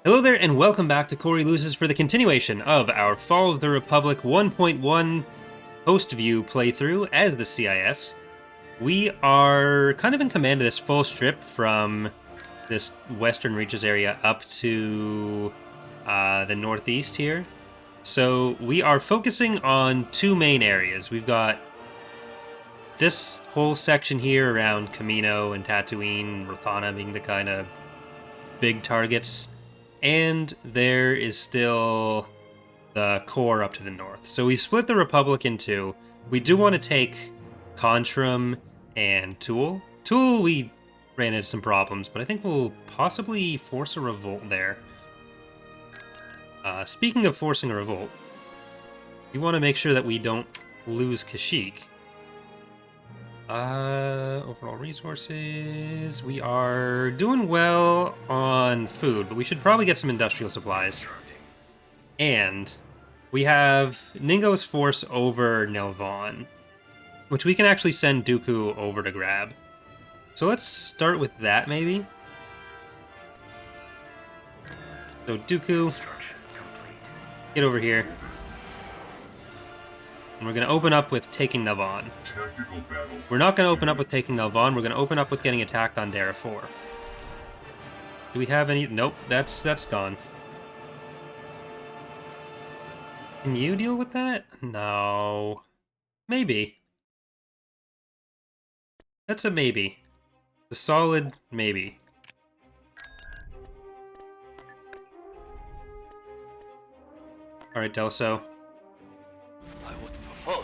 Hello there, and welcome back to Corey Loses for the continuation of our Fall of the Republic 1.1 host view playthrough as the CIS. We are kind of in command of this full strip from this western reaches area up to the northeast here. So we are focusing on two main areas. We've got this whole section here around Camino and Tatooine, Rothana being the kind of big targets. And there is still the core up to the north. So we split the Republic in two. We do want to take Contrum and Tool. Tool, we ran into some problems, but I think we'll possibly force a revolt there. Speaking of forcing a revolt, we want to make sure that we don't lose Kashyyyk. Overall resources. We are doing well on food, but we should probably get some industrial supplies. And we have Ningo's force over Nelvon, which we can actually send Dooku over to grab. So let's start with that, maybe. So Dooku, get over here. And we're going to open up with taking Nelvon. We're not going to open up with taking Nelvon. We're going to open up with getting attacked on Dara 4. Do we have any? Nope, that's gone. Can you deal with that? No. Maybe. That's a maybe. A solid maybe. Alright, Dellso.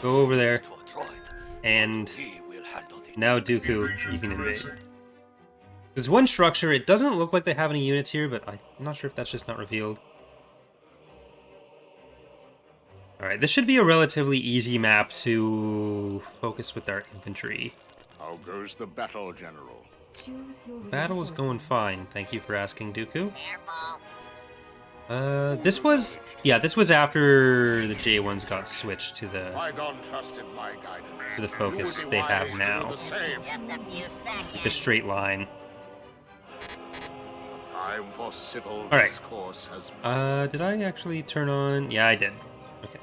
Go over there. And now Dooku, you can invade. There's one structure. It doesn't look like they have any units here, but I'm not sure if that's just not revealed. Alright, this should be a relatively easy map to focus with our infantry. How goes the battle, General? Battle is going fine. Thank you for asking, Dooku. This was after the J1s got switched to the focus they have now. The straight line. Time for civil All right. discourse has... Did I actually turn on? Yeah, I did. Okay.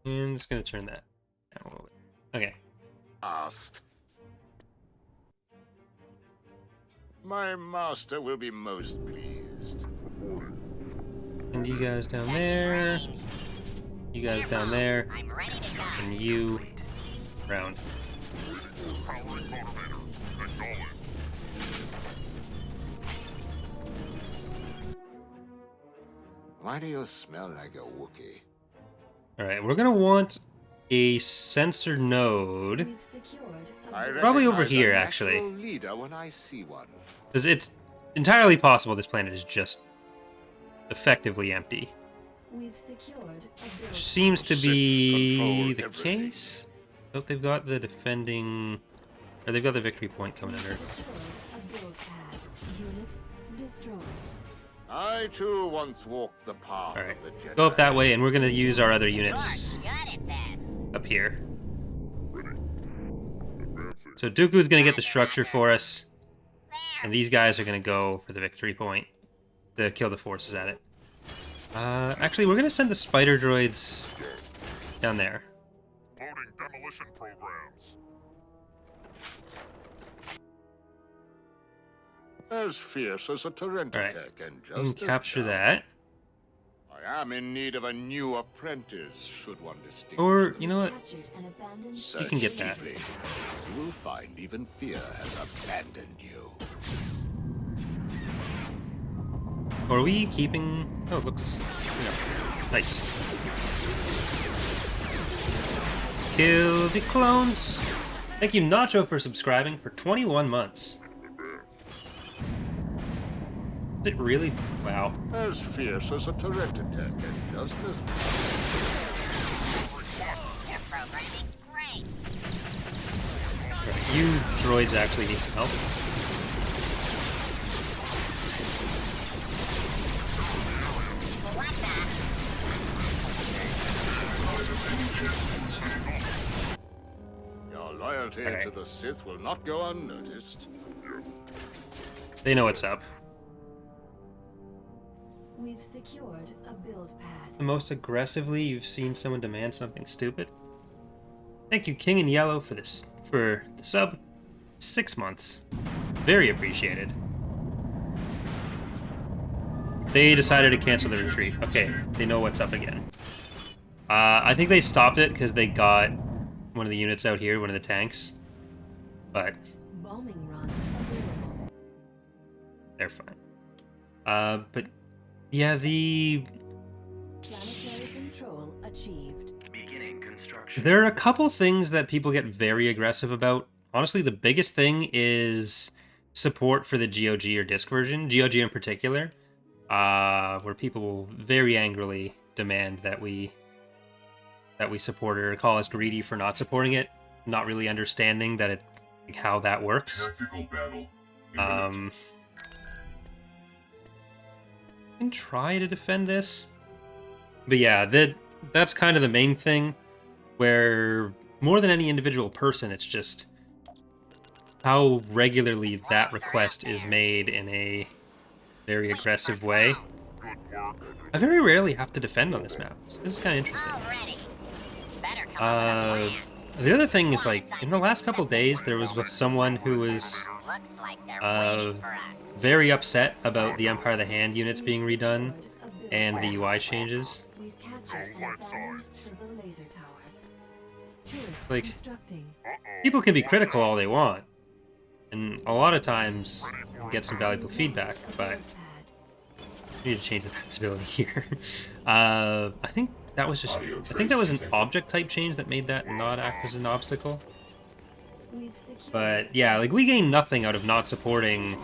And I'm just gonna turn that down a little bit. Okay. Asked. My master will be most pleased. And you guys down there. You guys down there. And you round. Why do you smell like a Wookiee? Alright, we're gonna want a sensor node. I Probably over recognize a here, natural actually. leader when I see one. Because it's entirely possible this planet is just effectively empty. Which seems to be the case. Oh, they've got the defending... Or they've got the victory point coming under. I too once walked the path Alright, of the Jedi. go up that way, and we're going to use our other units up here. So Dooku's going to get the structure for us, and these guys are going to go for the victory point to kill the forces at it. Actually, we're going to send the spider droids down there. Loading demolition programs. As fierce as a torrent Alright, attack and we can just as capture dumb. that. I am in need of a new apprentice, should one distinguish. Or, you know what? Search You can get that. deeply. You will find even fear has abandoned you. Or are we keeping... Oh, it looks... Yeah. Nice. Kill the clones! Thank you, Nacho, for subscribing for 21 months. Is it really? Wow. As fierce as a torrent attack and just as... Your programming's great. You droids actually need some help. What the? Your loyalty Okay. to the Sith will not go unnoticed. They know what's up. We've secured a build pad. The most aggressively you've seen someone demand something stupid. Thank you, King in Yellow, for the sub. 6 months. Very appreciated. They decided to cancel the retreat. Okay, they know what's up again. I think they stopped it because they got one of the units out here, one of the tanks. But Bombing run available. they're fine. But yeah, the Planetary control achieved. Beginning construction. there are a couple things that people get very aggressive about. Honestly, the biggest thing is support for the GOG or disk version, GOG in particular, where people will very angrily demand that we support it or call us greedy for not supporting it, not really understanding that how that works. Tactical battle. Can try to defend this, but yeah, that's kind of the main thing. Where more than any individual person, it's just how regularly that request is made in a very aggressive way. I very rarely have to defend on this map. So this is kind of interesting. Already. Better come up with a plan. The other thing is, like, in the last couple days, there was someone who was Looks like they're waiting for us. very upset about the Empire of the Hand units being redone and the UI changes. We've captured an advantage for the laser tower. Turret Like- constructing. People can be critical all they want, and a lot of times get some valuable feedback, but we need to change the passability here. I think that was an object type change that made that not act as an obstacle. We've secured But yeah, like, we gain nothing out of not supporting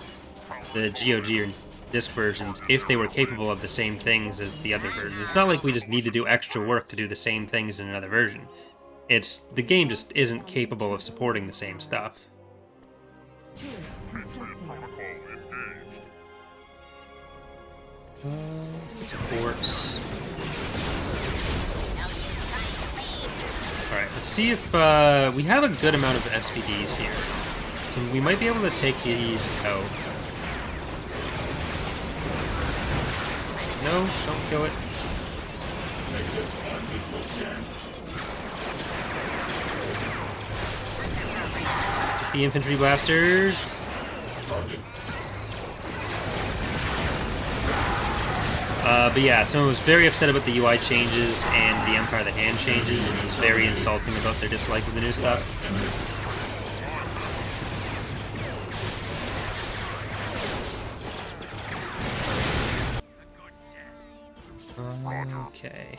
the GOG or disk versions if they were capable of the same things as the other versions. It's not like we just need to do extra work to do the same things in another version. It's the game just isn't capable of supporting the same stuff. turret constructing. It's a corpse. No use trying to leave. Alright, let's see if we have a good amount of SPDs here. So we might be able to take these out. No, don't kill it. The infantry blasters. But yeah, someone was very upset about the UI changes and the Empire of the Hand changes. He was very insulting about their dislike of the new stuff. Okay.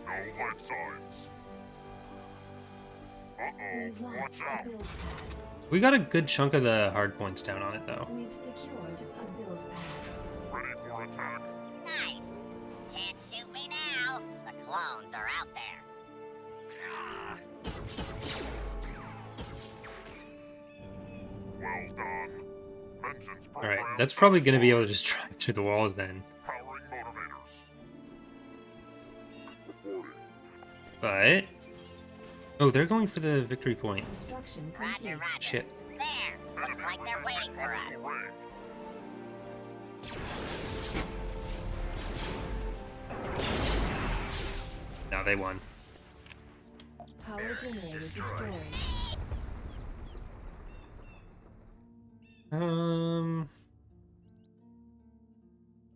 No life signs. We've lost Watch a out. build pad. We got a good chunk of the hard points down on it, though. We've secured a build pad. Ready for attack. Nice. Can't shoot me now. The clones are out there. Well done. Vengeance Alright, program that's probably going to be able to just drive through the walls then. powering motivators. Reporting. But... oh, they're going for the victory point. Construction Roger, complete. roger. Shit. There. Looks like they're waiting for us. Range. No, they won. Power generator destroyed.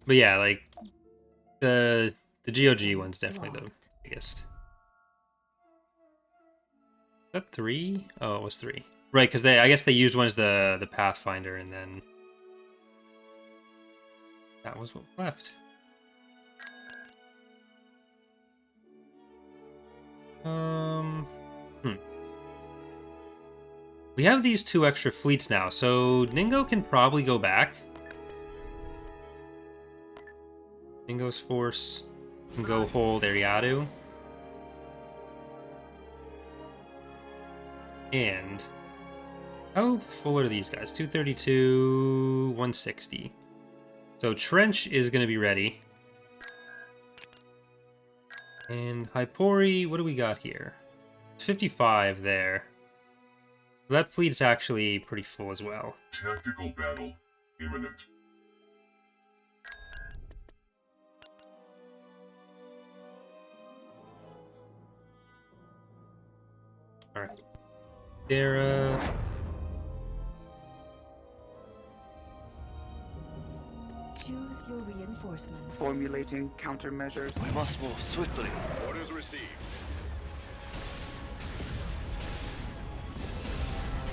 But yeah, like, the GOG one's definitely the Lost. biggest. Is that 3? Oh, it was 3. Right, because I guess they used one as the Pathfinder, and then that was what left. We have these 2 extra fleets now, so Ningo can probably go back. Ningo's force can go hold Ariadu. And how full are these guys? 232, 160. So Trench is going to be ready. And Hypori, what do we got here? 55 there. That fleet's actually pretty full as well. Tactical battle. imminent. All right. Dara. Choose your reinforcements. Formulating countermeasures. We must move swiftly. Orders received.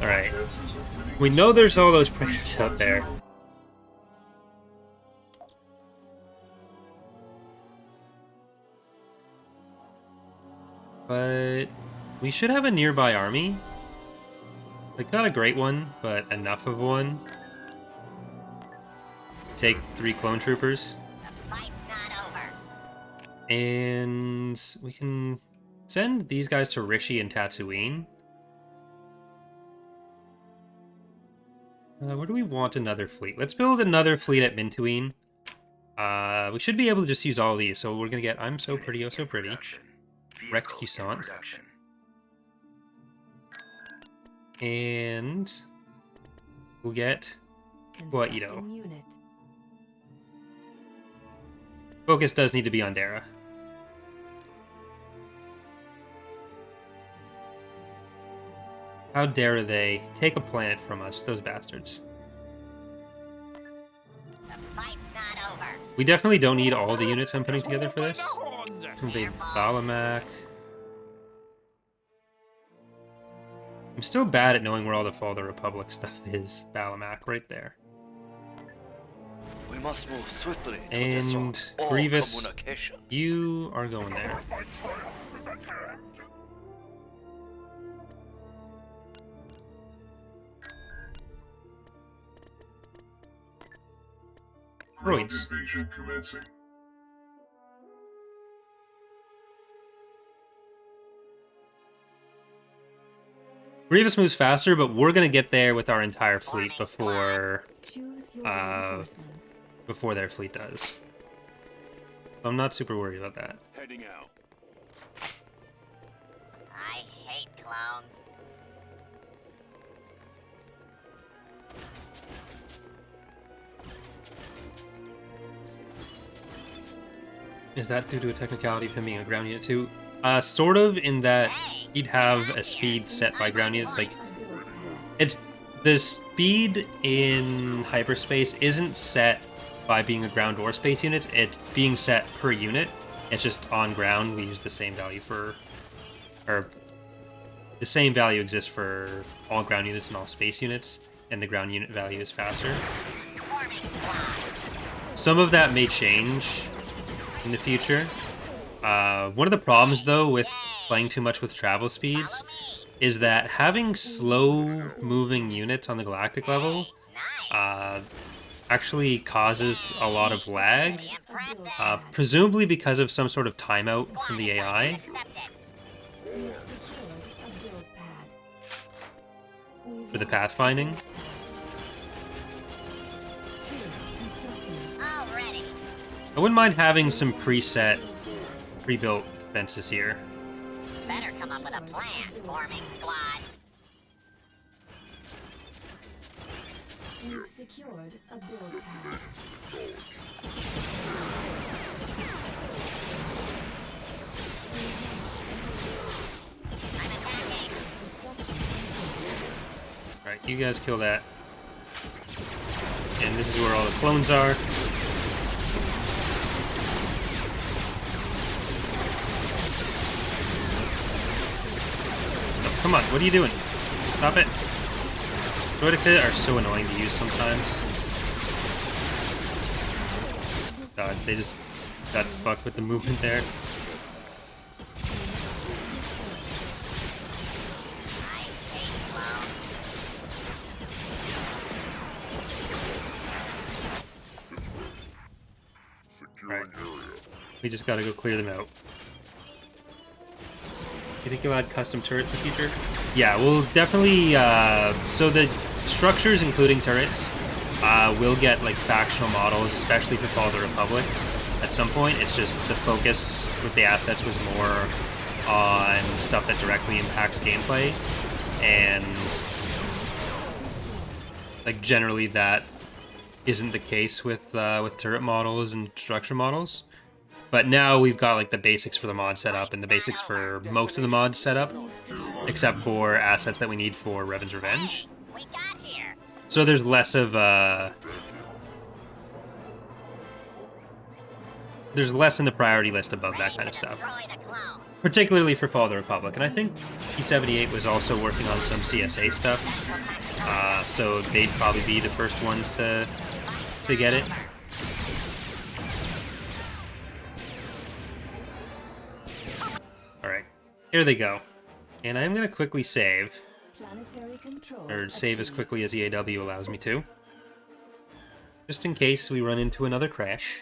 All right. Chances of winning We know there's all those predators out there. But we should have a nearby army. Like, not a great one, but enough of one. Take 3 clone troopers. The fight's not over. And we can send these guys to Rishi and Tatooine. Where do we want another fleet? Let's build another fleet at Mintuine. We should be able to just use all of these, so we're gonna get I'm So Pretty, Oh So Pretty. Wrecked Cusant. And we'll get Guaido. Constructing unit. Focus does need to be on Dara. How dare they take a planet from us, those bastards. The fight's not over. We definitely don't need all the units I'm putting together for this. Invade Balamac. I'm still bad at knowing where all the Fall of the Republic stuff is. Balamac, right there. We must move swiftly to And disrupt all Grievous, communications. you are going there. My triumph is at hand. Droids. Invasion commencing. Grievous moves faster, but we're gonna get there with our entire fleet before Choose your Uh, reinforcements. before their fleet does. I'm not super worried about that. Heading out. I hate clones. Is that due to a technicality of him being a ground unit too? Sort of, in that he'd have a speed set by ground units. Like, it's the speed in hyperspace isn't set by being a ground or space unit. It's being set per unit. It's just on ground. We use the same value for, or the same value exists for all ground units and all space units, and the ground unit value is faster. Forming squad. Some of that may change in the future. One of the problems, though, with playing too much with travel speeds is that having slow-moving units on the galactic level actually causes a lot of lag, presumably because of some sort of timeout from the AI. We've secured a build pad. We've For the lost pathfinding. turret constructing. Already. I wouldn't mind having some preset, pre-built defenses here. Better come up with a plan, forming squad. We've secured a build pad. I'm attacking. Construction complete. Alright, you guys kill that. And this is where all the clones are. Oh, come on, what are you doing? Stop it. Droideka are so annoying to use sometimes. God, they just got fucked with the movement there. I hate clones. Securing area. We just gotta go clear them out. You think you'll add custom turrets in the future? Yeah, we'll definitely, so the structures, including turrets, will get, like, factional models, especially for Fall of the Republic at some point. It's just the focus with the assets was more on stuff that directly impacts gameplay, and, like, generally that isn't the case with turret models and structure models. But now we've got like the basics for the mod setup and the basics for most of the mods setup, except for assets that we need for Revan's Revenge. We got here. So there's less of there's less in the priority list above that kind of stuff, Destroy the clones. particularly for Fall of the Republic. And I think P78 was also working on some CSA stuff, so they'd probably be the first ones to get it. All right, here they go, and I'm gonna quickly save, Planetary control. or save as achieved. quickly as EAW allows me to, just in case we run into another crash.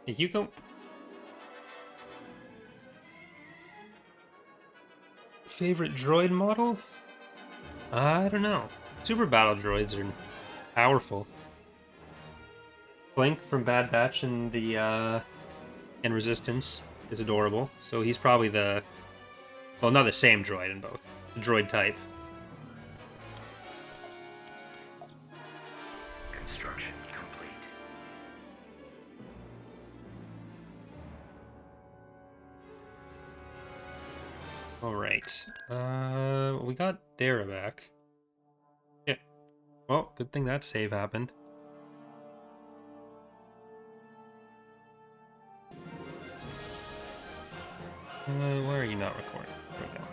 Hey, you go. Favorite droid model? I don't know. Super battle droids are powerful. Blink from Bad Batch and the and Resistance is adorable. So he's probably the, well, not the same droid in both. The droid type. Construction complete. All right. We got Dara back. Yeah. Well, good thing that save happened. Why are you not recording? There we go.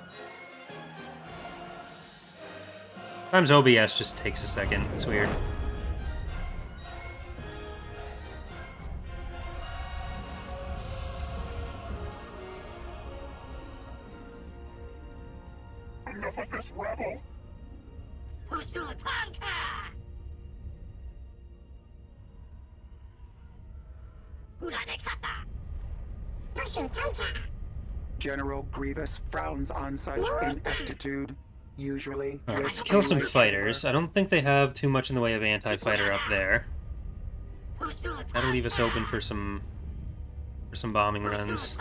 Sometimes OBS just takes a second. It's weird. Enough of this rabble! Pursue Tonka! Urane Kasa! Pursue Tonka! General Grievous frowns on such ineptitude, usually. Alright, with let's kill some a lightsaber. fighters. I don't think they have too much in the way of anti-fighter up there. Pursue That'll leave us open for some bombing runs.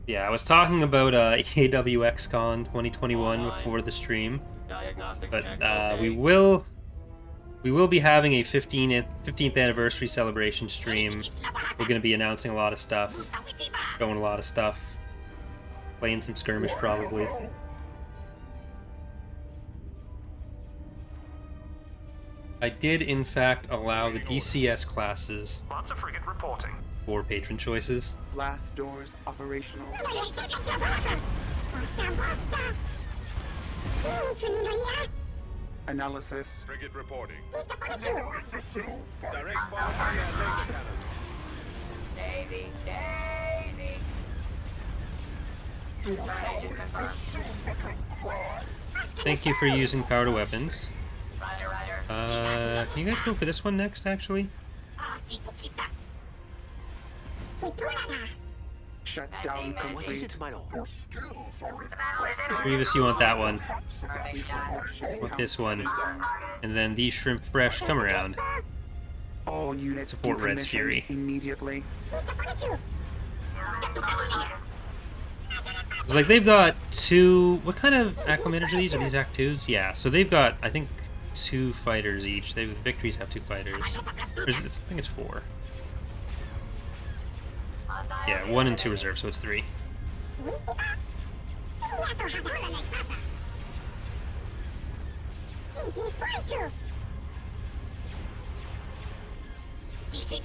Yeah, I was talking about EAWXCon 2021 before the stream, but we will be having a 15th anniversary celebration stream. We're going to be announcing a lot of stuff, showing a lot of stuff, playing some skirmish probably. I did in fact allow the DCS classes Lots of frigate reporting. for patron choices. Blast doors operational. Analysis. Frigate reporting. Imbecile! Direct fire on your laser cannon. Daisy, Daisy! You hell will soon become fry! Thank you for using power to weapons. Roger, roger. Can you guys go for this one next, actually? Shutdown What is complete. it, my lord? Your skills are impressive! Grievous, you want that one. Absolutely Want this one. And then these shrimp fresh come around. All units Support Red's decommissioned Fury. immediately. It's like they've got two. What kind of acclimators are these? Are these Act 2s? Yeah, so they've got, I think, 2 fighters each. The victories have 2 fighters. I think it's 4. Yeah, 1 and 2 reserves, so it's 3.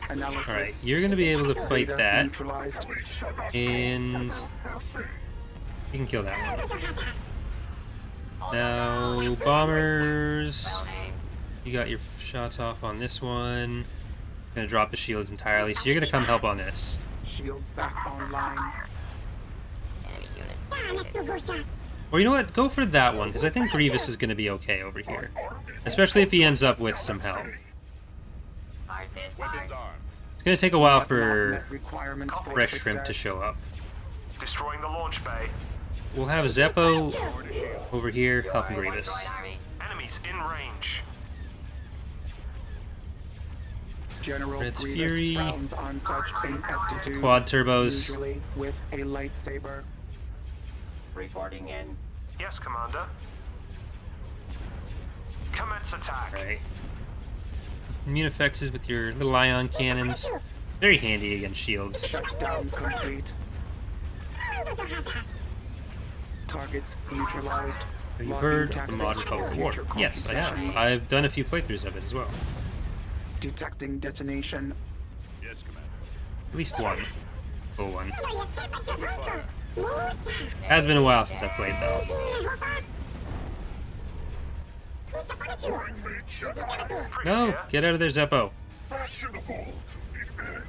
Analysis. Alright, you're gonna be able to fight Data that, neutralized. and you can kill that one. Now, bombers, you got your shots off on this one. Gonna drop the shields entirely, so you're gonna come help on this. Shields back online. Or you know what? Go for that one, because I think Grievous is gonna be okay over here. Especially if he ends up with some help. Weapons armed. It's gonna take a while Not for met requirements for Fresh Shrimp to success. show up. Destroying the launch bay. We'll have Zeppo over here helping Grievous. Enemies in range. General Red's Grievous Fury. frowns on such ineptitude, Quad turbos. usually with a lightsaber. Reporting in. Yes, Commander. Commence attack. Right. Immune effects is with your little ion cannons. Very handy against shields. Shutdown complete. Targets neutralized. Have you Logging heard of the tactics Mod for Republic War? future Yes, I have. computations. I've done a few playthroughs of it as well. Detecting detonation. Yes, Commander. At least one. Full one. Has been a while since I played though. Bring me Jedi. No, get out of there, Zeppo. Fashionable to the end.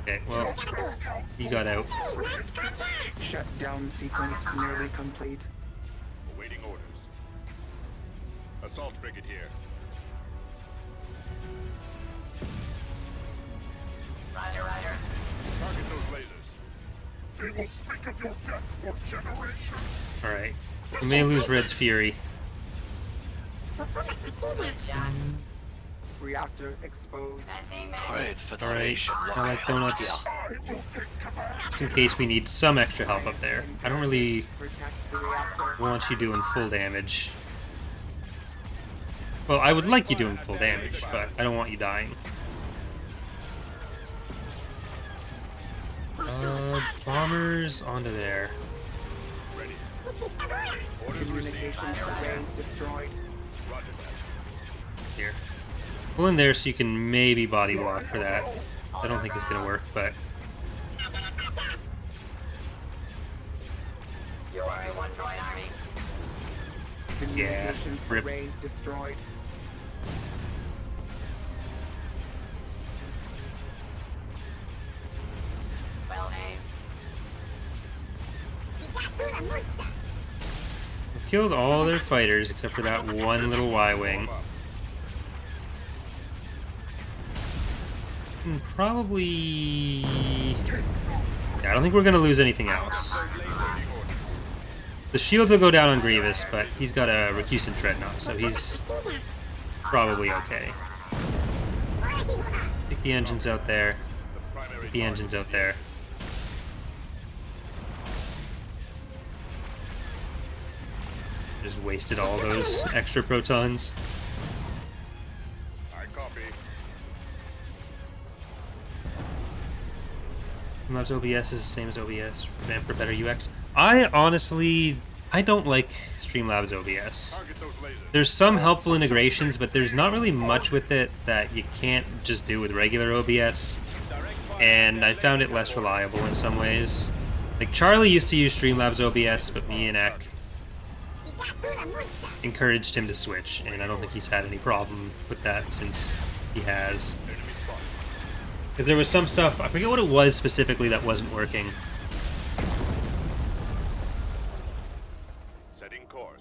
Okay, well, he got out. Shutdown sequence nearly complete. Awaiting orders. Assault frigate here. Roger, roger. Target those lasers. They will speak of your death for generations. Alright. We may lose Red's Fury. Reactor exposed. Trade Federation I like donuts. I will take command. Just in case we need some extra help up there. I don't really Protect the reactor. want you doing full damage. Well, I would like you doing full damage, but I don't want you dying. Bombers onto there. Ready. Orders received. Communications array destroyed. Roger that. Here. Pull in there so you can maybe body block for that. I don't think it's gonna work, but You are a one-droid army. Communications rip. array destroyed. Well aimed. we killed all their fighters except for that one little Y-wing. Probably... Yeah, I don't think we're gonna lose anything else. The shields will go down on Grievous, but he's got a recusant dreadnought, so he's probably okay. Take the engines out there. Get the engines out there. Just wasted all those extra protons. I copy. Streamlabs OBS is the same as OBS, revamped for better UX. I honestly don't like Streamlabs OBS. Target those lasers. There's some helpful integrations, but there's not really much with it that you can't just do with regular OBS. And I found it less reliable in some ways. Like, Charlie used to use Streamlabs OBS, but me and Ek encouraged him to switch, and I don't think he's had any problem with that since he has. Because there was some stuff, I forget what it was specifically that wasn't working. Setting course.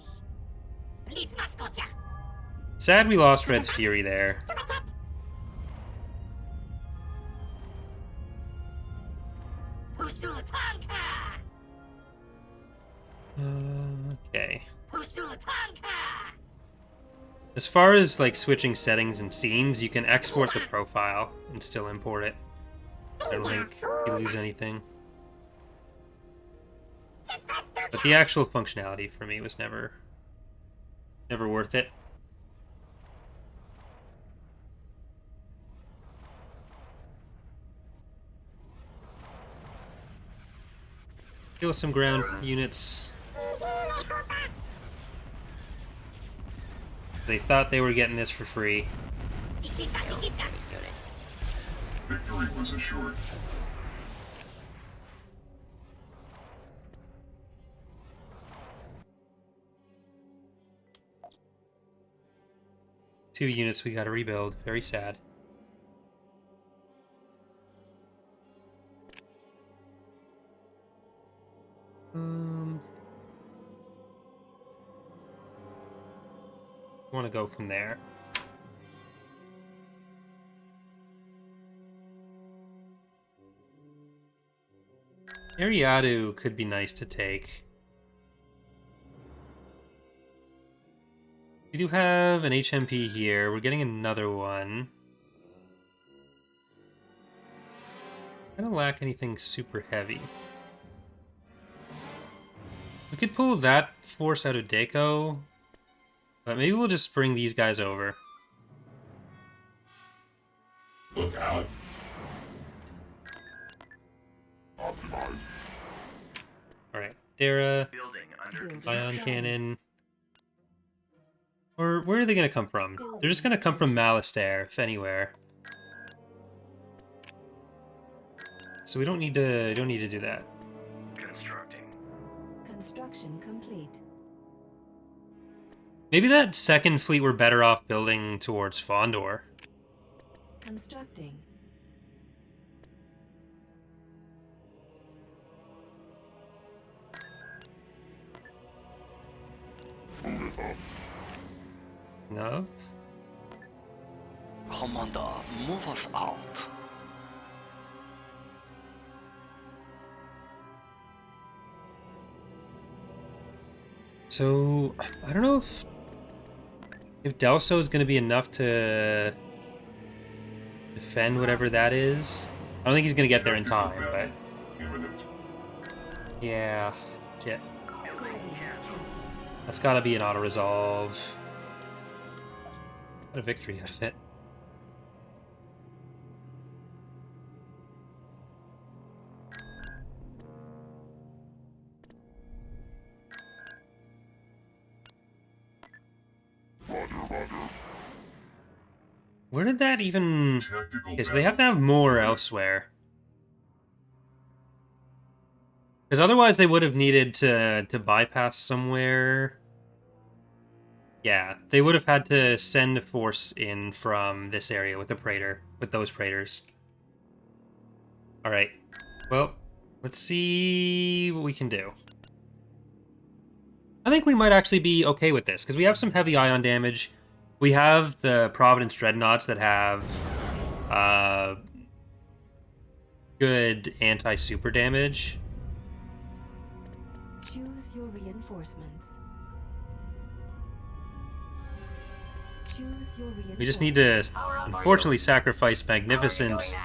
Sad we lost Red's Fury there. Okay. As far as like switching settings and scenes, you can export the profile and still import it. I don't think you lose anything. But the actual functionality for me was never worth it. Kill some ground units. They thought they were getting this for free. Victory was assured. Two units we gotta rebuild. Very sad. Want to go from there. Ariadu could be nice to take. We do have an HMP here. We're getting another one. I don't lack anything super heavy. We could pull that force out of Deco, but maybe we'll just bring these guys over. Look out. Optimize. Alright, Dara, Building under Ion Cannon. Or where are they going to come from? They're just going to come from Malastair, if anywhere. So we don't need to do that. constructing. Construction complete. Maybe that second fleet we're better off building towards Fondor. Constructing. No? Commander, move us out. So, I don't know if Dellso is going to be enough to defend whatever that is. I don't think he's going to get there in time, but... Imminent. Yeah, shit. Building cancelled. That's got to be an auto-resolve. Got a victory out of it. Roger, roger. Where did that even... Tactical Okay, so they have to have more elsewhere. Because otherwise they would have needed to bypass somewhere. Yeah, they would have had to send a force in from this area with the Praetor, with those Praetors. Alright, well, let's see what we can do. I think we might actually be okay with this, because we have some heavy ion damage. We have the Providence Dreadnoughts that have good anti-super damage. Choose your reinforcements. Choose your reinforcements. We just need to, unfortunately, sacrifice Magnificent,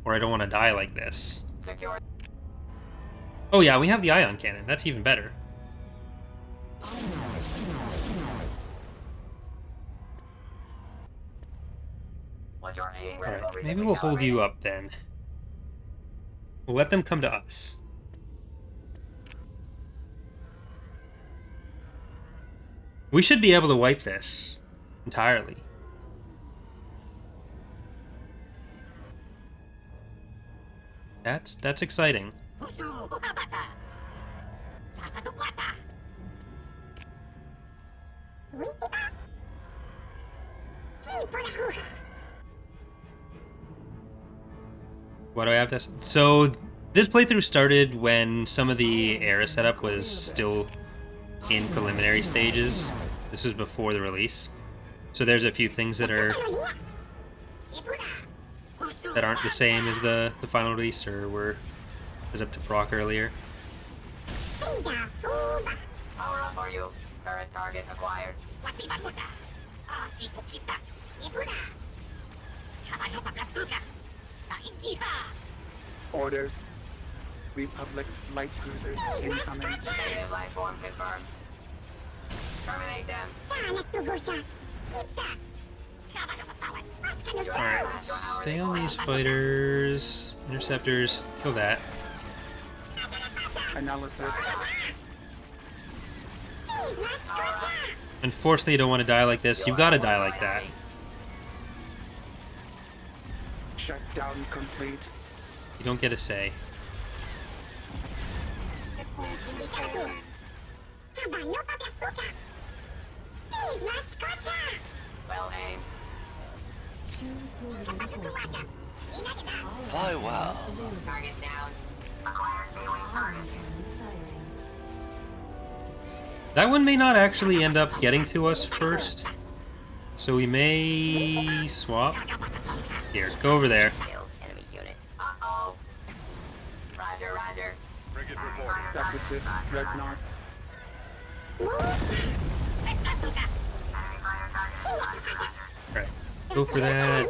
or I don't want to die like this. Secure. Oh yeah, we have the Ion Cannon. That's even better. Majority Alright, rebel maybe we'll hold you up then. We'll let them come to us. We should be able to wipe this entirely. That's exciting. What do I have to... So, this playthrough started when some of the era setup was still in preliminary stages. This was before the release. So there's a few things that aren't the same as the final release, or were set up to proc earlier. Power up for you. Current target acquired. Orders. Republic light cruisers incoming. Native life form confirmed. Terminate them. Alright, stay on these fighters. Interceptors, kill that. Analysis. Unfortunately, you don't want to die like this. You gotta die like that. Shutdown complete. You don't get a say. Well aimed. Choose your reinforcements. Very well. Target down. Acquired sailing Ion target. cannon firing. That one may not actually end up getting to us first. So we may swap. Here, go over there. Killed enemy unit. Uh-oh. Roger, roger. Frigate reporting. Separatist dreadnoughts. Enemy fire Alright, go for that.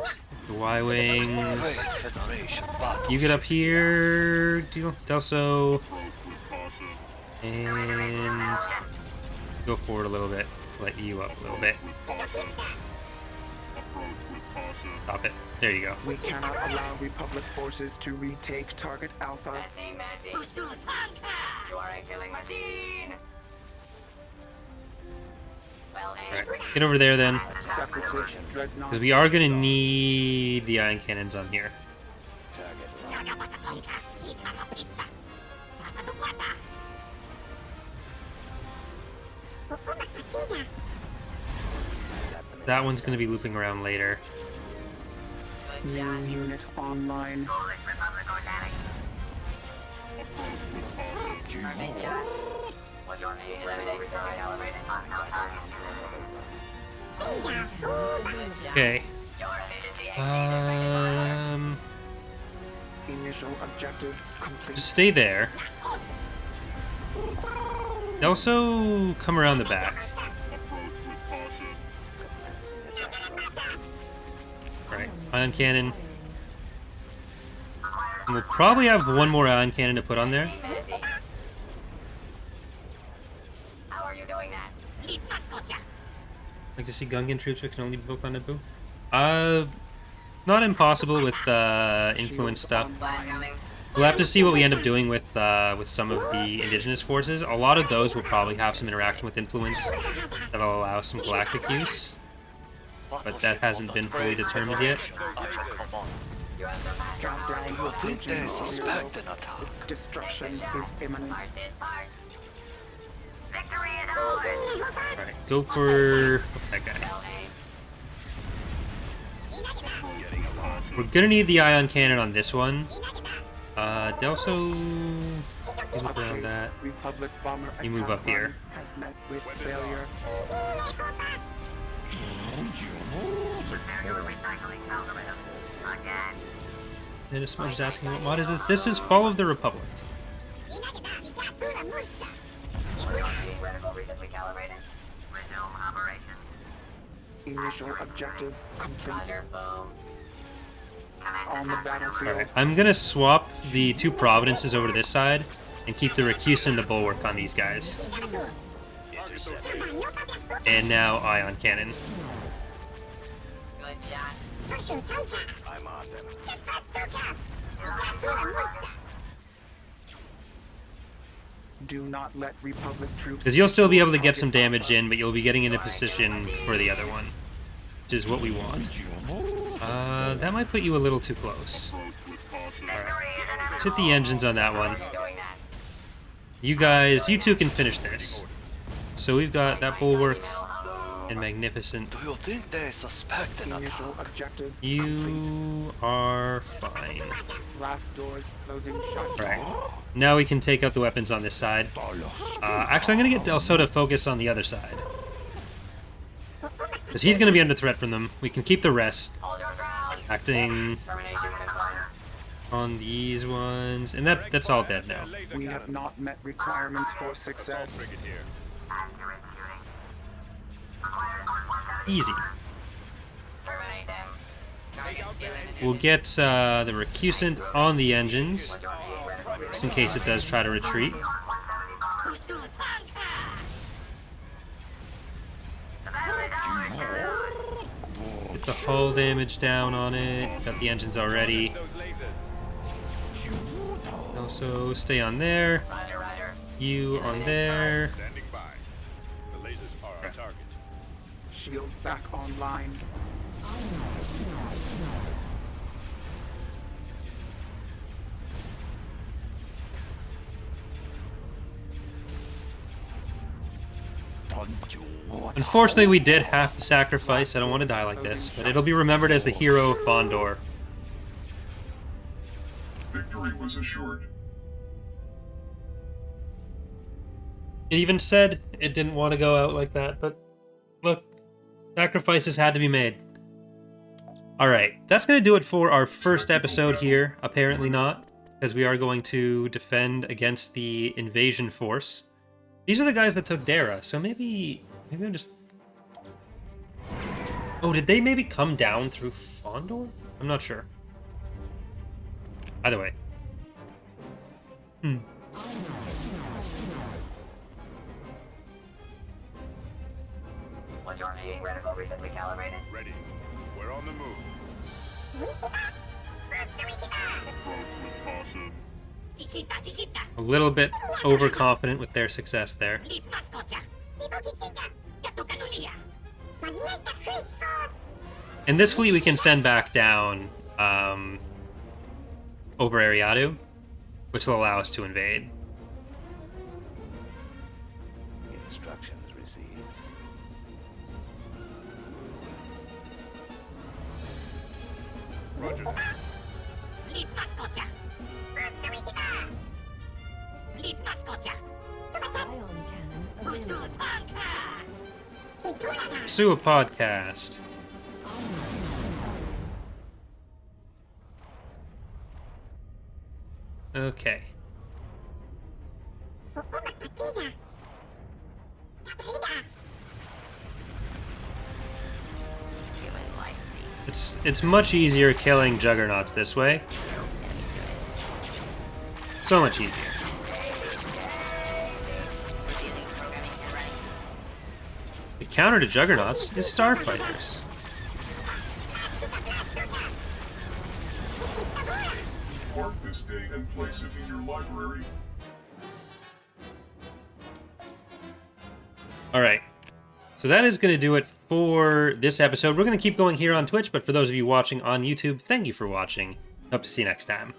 The Y-Wings. Great Federation battle. You get up here, Dellso, and go forward a little bit to let you up a little bit. Stop it. There you go. We cannot allow Republic forces to retake target Alpha. You are a killing machine. Well, Alright, get over there then, Separatist dreadnought. because we are going to need the ion cannons on here. That one's going to be looping around later. New unit online. What's your name? Okay. Initial objective complete. Just stay there. Also, come around the back. Right, ion cannon. And we'll probably have one more ion cannon to put on there. How are you doing that? Like to see Gungan troops that can only be built on Naboo? Not impossible with influence stuff. We'll have to see what we end up doing with some of the indigenous forces. A lot of those will probably have some interaction with influence that'll allow some galactic use, but that hasn't been fully determined yet. Countdown. Do you think they suspect an attack? Destruction is imminent. Victory is ours. Alright, go for that guy. We're gonna need the ion cannon on this one. Dellso, move around that. Republic bomber You move attack up here. run has met with failure. And if someone's asking what mod is this, this is Fall of the Republic. Reticle recently calibrated. Resume operation. Initial objective complete. Roger, boom. On the battlefield. Alright, I'm gonna swap the two Providences over to this side and keep the Recuse and the Bulwark on these guys. And now ion cannon. Good shot. I'm on them. Do not let Republic troops. Because you'll still be able to get some damage in, but you'll be getting into position for the other one, which is what we want. That might put you a little too close. Alright, let's hit the engines on that one. You guys, you two can finish this. So we've got that Bulwark and Magnificent. Do you think they suspect an Initial attack? objective complete. You are fine. Blast doors closing shut. Alright, now we can take out the weapons on this side. Actually, I'm going to get Dellso to focus on the other side. Because he's going to be under threat from them. We can keep the rest Hold your ground. acting Termination confirmed. on these ones. And that's all dead now. We have not met requirements for success. Accurate shooting. Easy. Terminate them. Target given. We'll get the Recusant on the engines, just in case it does try to retreat. Get the hull damage down on it. Got the engines already. Also, stay on there. Roger, roger. You on there. Standing by. The lasers are our target. Shields back online. Unfortunately, we did have to sacrifice. I don't want to die like this, but it'll be remembered as the hero of Bondor. Victory was assured. It even said it didn't want to go out like that, but look, sacrifices had to be made. Alright, that's going to do it for our first episode here. Apparently not, because we are going to defend against the invasion force. These are the guys that took Dara, so maybe I'm just Oh, did they maybe come down through Fondor? I'm not sure. Either way. Was your mating reticle recently calibrated? Ready. We're on the move. Approach with caution. Chiquita, chiquita. A little bit overconfident with their success there. Lis mascocha. Tipo chica. Yatukanulia. Manieta Cristo. And this fleet we can send back down over Ariadu, which will allow us to invade. Instructions received. Roger that. Lis mascocha. Lis mascocha. Ion cannon available. Usu tanka. Pursue a podcast. Okay. Human life. It's much easier killing juggernauts this way. So much easier. The counter to juggernauts is starfighters. Mark this date and place it in your library. All right. So that is going to do it for this episode. We're going to keep going here on Twitch, but for those of you watching on YouTube, thank you for watching. Hope to see you next time.